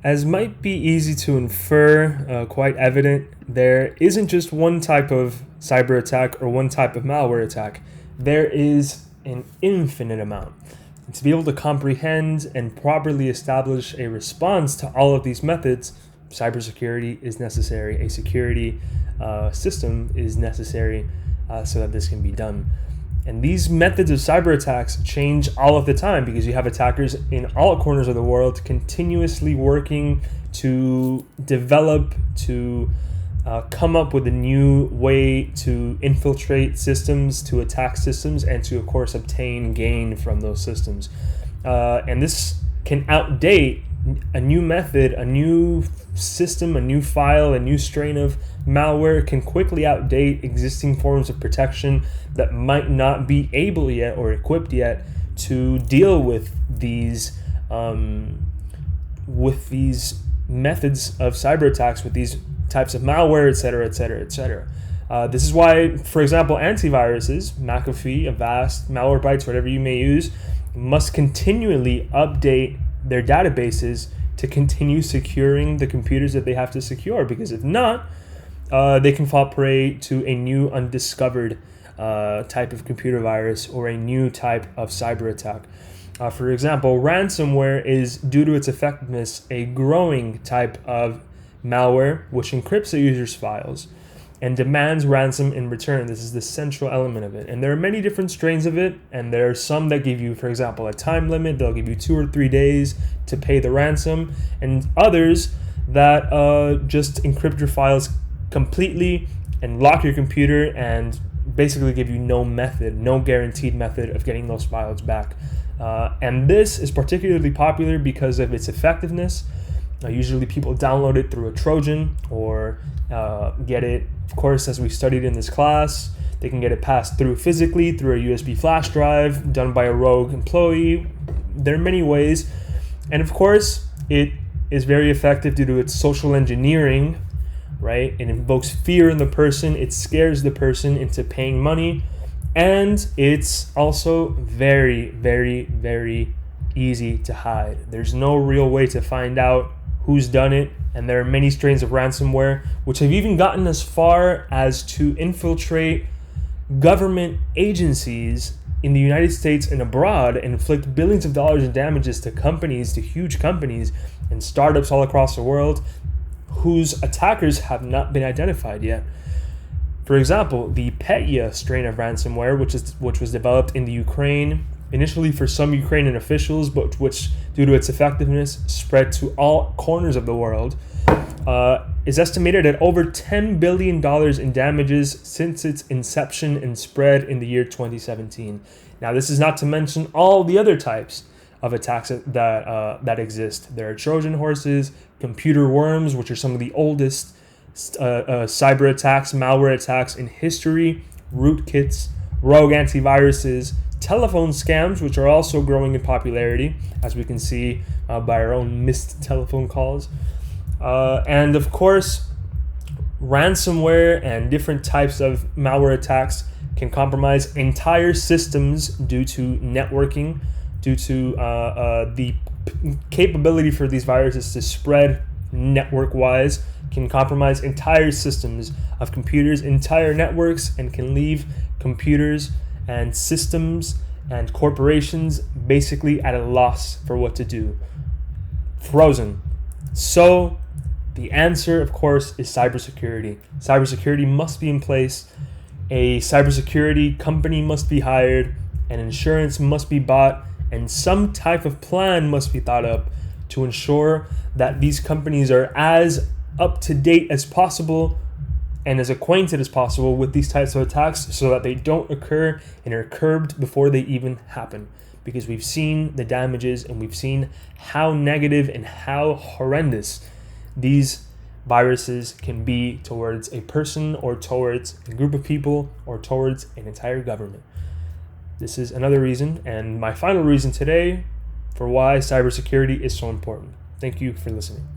As might be easy to infer, quite evident, there isn't just one type of cyber attack or one type of malware attack. There is an infinite amount. And to be able to comprehend and properly establish a response to all of these methods, cybersecurity is necessary. A security system is necessary so that this can be done. And these methods of cyber attacks change all of the time because you have attackers in all corners of the world continuously working to develop, to come up with a new way to infiltrate systems, to attack systems, and to, of course, obtain gain from those systems. And this can outdate a new method, a new system, a new file, a new strain of malware can quickly outdate existing forms of protection that might not be able yet or equipped yet to deal with these methods of cyber attacks, with these types of malware, etc., etc., etc. This is why, for example, antiviruses, McAfee, Avast, Malwarebytes, whatever you may use, must continually update their databases to continue securing the computers that they have to secure, because if not, they can fall prey to a new undiscovered type of computer virus or a new type of cyber attack. For example, ransomware is, due to its effectiveness, a growing type of malware which encrypts a user's files and demands ransom in return. This is the central element of it. And there are many different strains of it, and there are some that give you, for example, a time limit. They'll give you 2 or 3 days to pay the ransom, and others that just encrypt your files completely and lock your computer and basically give you no guaranteed method of getting those files back. And this is particularly popular because of its effectiveness. Usually people download it through a Trojan or get it, of course, as we studied in this class. They can get it passed through physically, through a USB flash drive, done by a rogue employee. There are many ways. And of course, it is very effective due to its social engineering, right? It invokes fear in the person. It scares the person into paying money. And it's also very, very, very easy to hide. There's no real way to find out who's done it. And there are many strains of ransomware which have even gotten as far as to infiltrate government agencies in the United States and abroad and inflict billions of dollars in damages to companies, to huge companies and startups all across the world whose attackers have not been identified yet. For example, the Petya strain of ransomware, which was developed in the Ukraine, initially for some Ukrainian officials, but which, due to its effectiveness, spread to all corners of the world, is estimated at over $10 billion in damages since its inception and spread in the year 2017. Now, this is not to mention all the other types of attacks that exist. There are Trojan horses, computer worms, which are some of the oldest cyber attacks, malware attacks in history, rootkits, rogue antiviruses, telephone scams, which are also growing in popularity, as we can see by our own missed telephone calls. And of course, ransomware and different types of malware attacks can compromise entire systems due to networking, due to the capability for these viruses to spread network-wise, can compromise entire systems of computers, entire networks, and can leave computers and systems and corporations basically at a loss for what to do. Frozen. So the answer, of course, is cybersecurity. Cybersecurity must be in place. A cybersecurity company must be hired, and insurance must be bought, and some type of plan must be thought up to ensure that these companies are as up to date as possible and as acquainted as possible with these types of attacks so that they don't occur and are curbed before they even happen. Because we've seen the damages and we've seen how negative and how horrendous these viruses can be towards a person or towards a group of people or towards an entire government. This is another reason, and my final reason today, for why cybersecurity is so important. Thank you for listening.